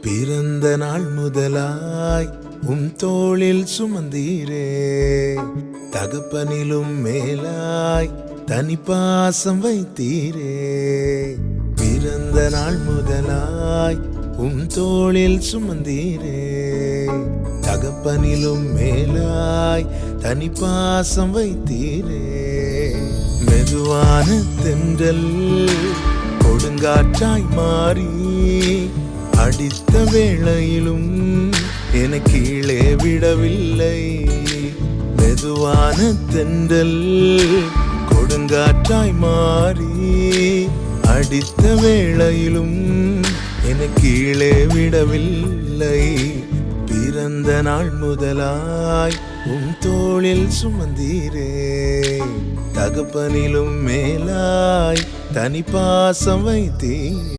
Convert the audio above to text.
பிறந்த நாள் முதலாய் தோளில் சுமந்தீரே, தகப்பனிலும் மேலாய் தனி பாசம் வைத்தீரே. பிறந்த நாள் முதலாய் தோளில் சுமந்தீரே, தகப்பனிலும் மேலாய் தனி பாசம் வைத்தீரே. மெதுவான தென்றல் கொடுங்காற்றாய் மாறி அடித்த வேளையிலும் என கீழே விடவில்லை. மெதுவான தென்றல் கொடுங்காற்றாய் மாறி அடித்த வேளையிலும் என கீழே விடவில்லை. பிறந்த நாள் முதலாய் தோளில் சுமந்தீரே, தகப்பனிலும் மேலாய் தனி பாசம் வைத்தீர்.